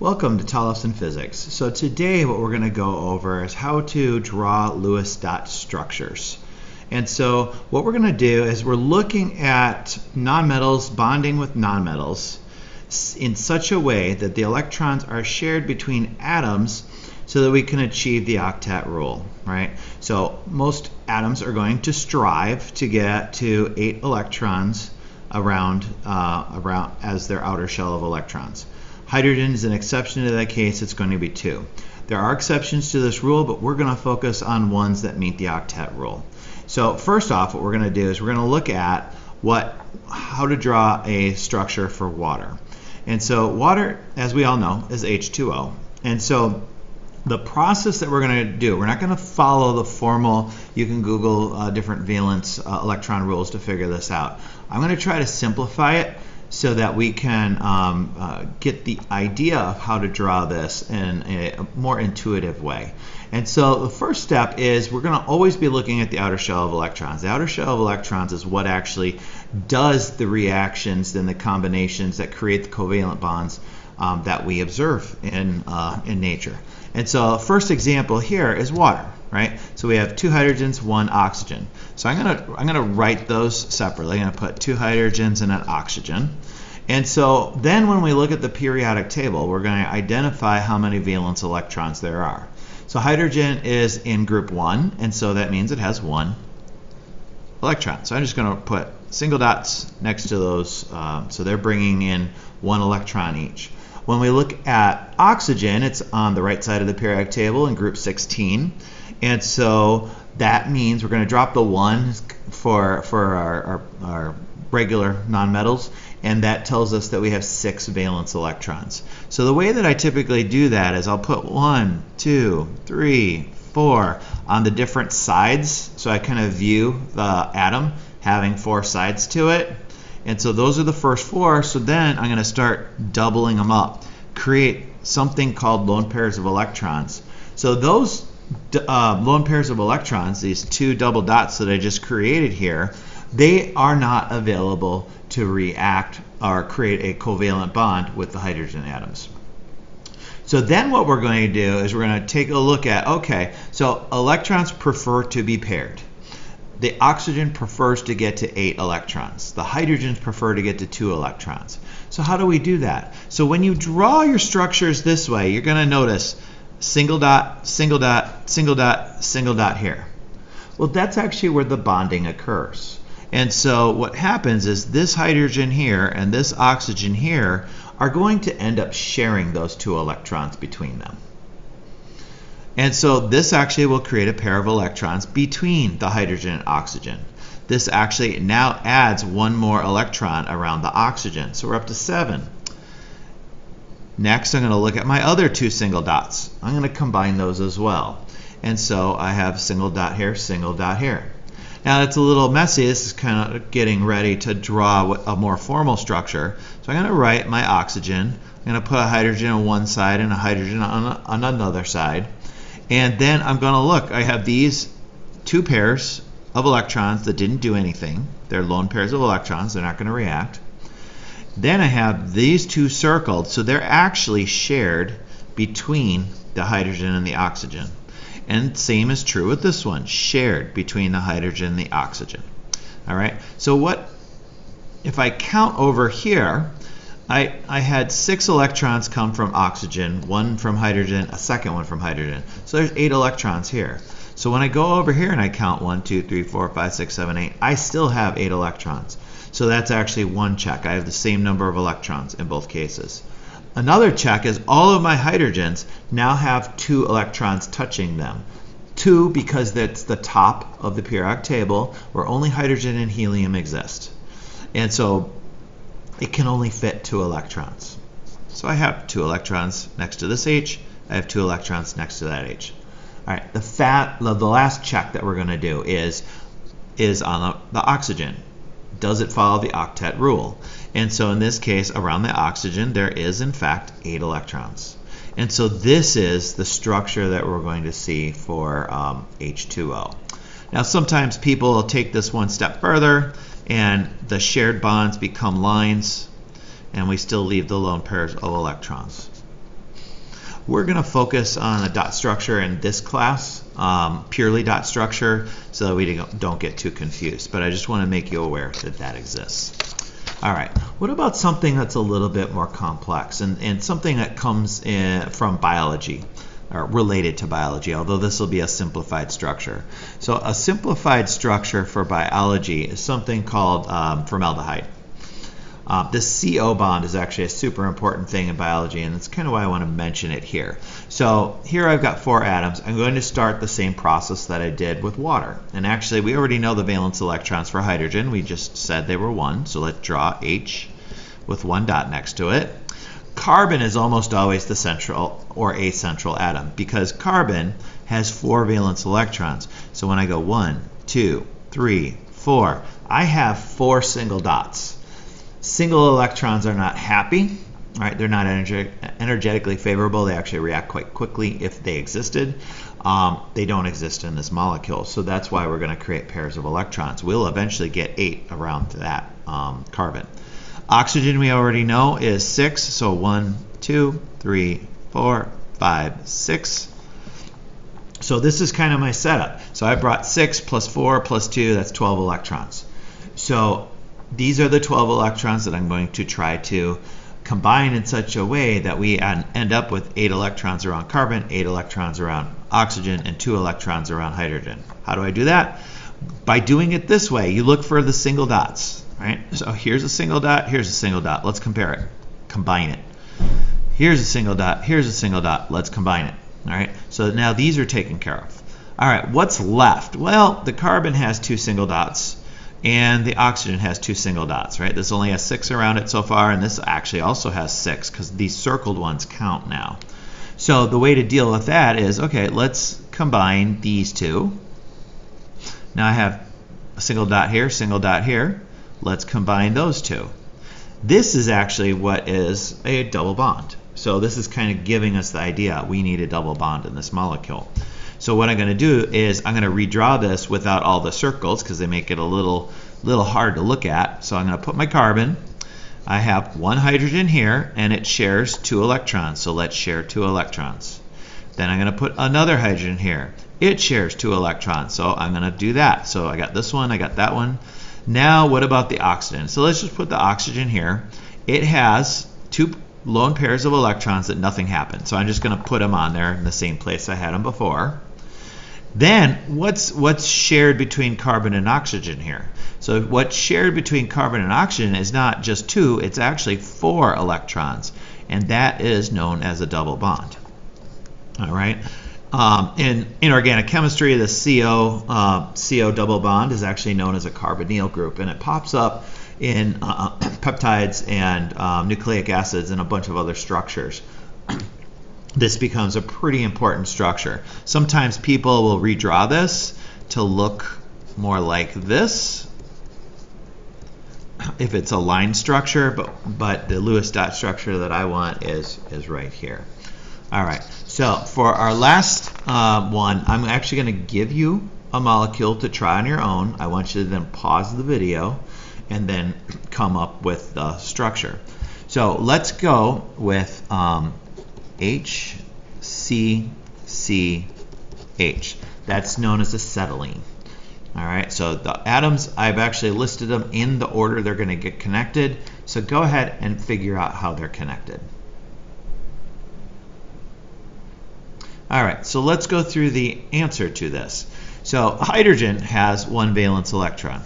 Welcome to Tolleson Physics. So today what we're going to go over is how to draw Lewis dot structures. And so what we're going to do is we're looking at nonmetals bonding with nonmetals in such a way that the electrons are shared between atoms so that we can achieve the octet rule, right? So most atoms are going to strive to get to 8 electrons around as their outer shell of electrons. Hydrogen is an exception to that case. It's going to be 2. There are exceptions to this rule, but we're going to focus on ones that meet the octet rule. So first off, what we're going to do is we're going to look at how to draw a structure for water. And so water, as we all know, is H2O. And so the process that we're going to do, we're not going to follow the formal, you can Google different valence electron rules to figure this out. I'm going to try to simplify it so that we can get the idea of how to draw this in a more intuitive way. And so the first step is we're going to always be looking at the outer shell of electrons. The outer shell of electrons is what actually does the reactions and the combinations that create the covalent bonds that we observe in nature. And so the first example here is water, right? So we have 2 hydrogens, 1 oxygen. So I'm gonna write those separately. I'm gonna put 2 hydrogens and an oxygen. And so then when we look at the periodic table, we're going to identify how many valence electrons there are. So hydrogen is in group 1, and so that means it has 1 electron. So I'm just going to put single dots next to those, so they're bringing in 1 electron each. When we look at oxygen, it's on the right side of the periodic table in group 16, and so that means we're going to drop the 1 for our regular nonmetals, and that tells us that we have 6 valence electrons. So the way that I typically do that is I'll put 1, 2, 3, 4 on the different sides, so I kind of view the atom having 4 sides to it. And so those are the first 4, so then I'm going to start doubling them up, create something called lone pairs of electrons. So those lone pairs of electrons, these 2 double dots that I just created here, they are not available to react or create a covalent bond with the hydrogen atoms. So then what we're going to do is we're going to take a look at, okay, so electrons prefer to be paired. The oxygen prefers to get to 8 electrons. The hydrogens prefer to get to 2 electrons. So how do we do that? So when you draw your structures this way, you're going to notice single dot, single dot, single dot, single dot here. Well, that's actually where the bonding occurs. And so what happens is this hydrogen here and this oxygen here are going to end up sharing those 2 electrons between them. And so this actually will create a pair of electrons between the hydrogen and oxygen. This actually now adds 1 more electron around the oxygen. So we're up to 7. Next, I'm going to look at my other 2 single dots. I'm going to combine those as well. And so I have single dot here, single dot here. Now it's a little messy. This is kind of getting ready to draw a more formal structure. So I'm going to write my oxygen. I'm going to put a hydrogen on one side and a hydrogen on another side. And then I'm going to look. I have these 2 pairs of electrons that didn't do anything. They're lone pairs of electrons. They're not going to react. Then I have these 2 circled. So they're actually shared between the hydrogen and the oxygen. And same is true with this one, shared between the hydrogen and the oxygen. All right, so what if I count over here, I had 6 electrons come from oxygen, 1 from hydrogen, a second one from hydrogen. So there's 8 electrons here. So when I go over here and I count 1, 2, 3, 4, 5, 6, 7, 8, I still have 8 electrons. So that's actually 1 check. I have the same number of electrons in both cases. Another check is all of my hydrogens now have 2 electrons touching them. 2 because that's the top of the periodic table where only hydrogen and helium exist. And so it can only fit 2 electrons. So I have 2 electrons next to this H. I have 2 electrons next to that H. All right, the last check that we're going to do is on the oxygen. Does it follow the octet rule? And so in this case, around the oxygen, there is in fact 8 electrons. And so this is the structure that we're going to see for H2O. Now sometimes people will take this one step further and the shared bonds become lines and we still leave the lone pairs of electrons. we're going to focus on a dot structure in this class, purely dot structure, so that we don't get too confused. But I just want to make you aware that that exists. All right, what about something that's a little bit more complex and something that comes from biology or related to biology, although this will be a simplified structure. So a simplified structure for biology is something called formaldehyde. This CO bond is actually a super important thing in biology, and that's kind of why I want to mention it here. So here I've got 4 atoms. I'm going to start the same process that I did with water. And actually, we already know the valence electrons for hydrogen. We just said they were 1, so let's draw H with 1 dot next to it. Carbon is almost always the central or acentral atom because carbon has 4 valence electrons. So when I go 1, 2, 3, 4, I have 4 single dots. Single electrons are not happy, right? They're not energetically favorable. They actually react quite quickly if they existed. They don't exist in this molecule, so that's why we're going to create pairs of electrons. We'll eventually get 8 around that carbon. Oxygen we already know is 6, so 1, 2, 3, 4, 5, 6. So this is kind of my setup. So I brought 6 plus 4 plus 2, that's 12 electrons. So these are the 12 electrons that I'm going to try to combine in such a way that we end up with 8 electrons around carbon, 8 electrons around oxygen, and 2 electrons around hydrogen. How do I do that? By doing it this way, you look for the single dots, right? So here's a single dot, here's a single dot. Let's compare it, combine it. Here's a single dot, here's a single dot. Let's combine it, all right? So now these are taken care of. All right, what's left? Well, the carbon has 2 single dots, and the oxygen has 2 single dots, right? This only has 6 around it so far, and this actually also has 6 because these circled ones count now. So the way to deal with that is, okay, let's combine these 2. Now I have a single dot here, single dot here. Let's combine those 2. This is actually what is a double bond. So this is kind of giving us the idea we need a double bond in this molecule. So what I'm going to do is I'm going to redraw this without all the circles because they make it a little hard to look at. So I'm going to put my carbon. I have 1 hydrogen here, and it shares 2 electrons. So let's share 2 electrons. Then I'm going to put another hydrogen here. It shares 2 electrons. So I'm going to do that. So I got this one, I got that one. Now what about the oxygen? So let's just put the oxygen here. It has 2 lone pairs of electrons that nothing happened. So I'm just going to put them on there in the same place I had them before. Then what's shared between carbon and oxygen here? So what's shared between carbon and oxygen is not just 2, it's actually 4 electrons, and that is known as a double bond. All right. In inorganic chemistry, the CO double bond is actually known as a carbonyl group, and it pops up in peptides and nucleic acids and a bunch of other structures. This becomes a pretty important structure. Sometimes people will redraw this to look more like this if it's a line structure, but the Lewis dot structure that I want is right here. All right, so for our last one, I'm actually going to give you a molecule to try on your own. I want you to then pause the video and then come up with the structure. So let's go with HCCH. That's known as acetylene. All right, so the atoms, I've actually listed them in the order they're going to get connected. So go ahead and figure out how they're connected. All right, so let's go through the answer to this. So hydrogen has 1 valence electron.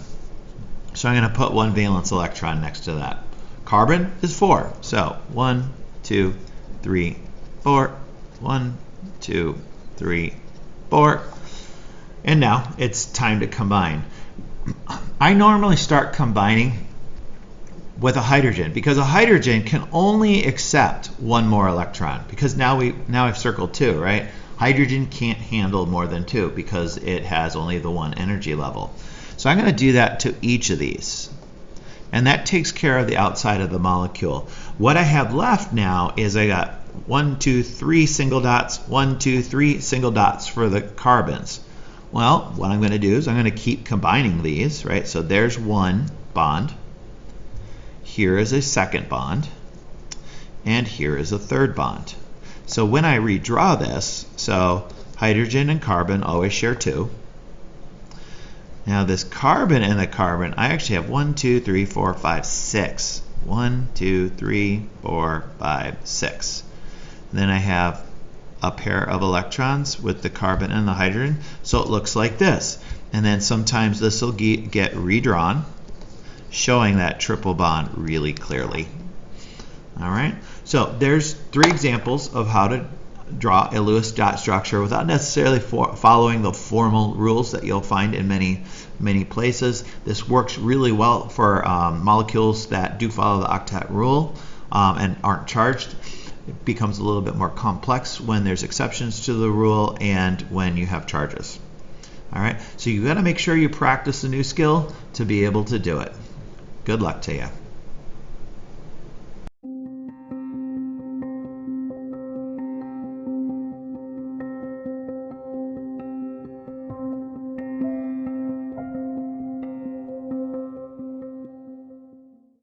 So I'm going to put 1 valence electron next to that. Carbon is 4. So 1, 2, 3, 4. 1, 2, 3, 4. And now it's time to combine. I normally start combining with a hydrogen because a hydrogen can only accept 1 more electron because now I've circled 2, right? Hydrogen can't handle more than 2 because it has only the 1 energy level. So I'm going to do that to each of these. And that takes care of the outside of the molecule. What I have left now is I got 1, 2, 3 single dots, 1, 2, 3 single dots for the carbons. Well, what I'm going to do is I'm going to keep combining these, right? So there's 1 bond. Here is a second bond. And here is a third bond. So when I redraw this, so hydrogen and carbon always share 2. Now this carbon and the carbon, I actually have 1, 2, 3, 4, 5, 6. 1, 2, 3, 4, 5, 6. And then I have a pair of electrons with the carbon and the hydrogen, so it looks like this. And then sometimes this will get redrawn, showing that triple bond really clearly. All right, so there's 3 examples of how to draw a Lewis dot structure without necessarily following the formal rules that you'll find in many places. This works really well for molecules that do follow the octet rule and aren't charged. It becomes a little bit more complex when there's exceptions to the rule and when you have charges. All right, so you got to make sure you practice the new skill to be able to do it. Good luck to you.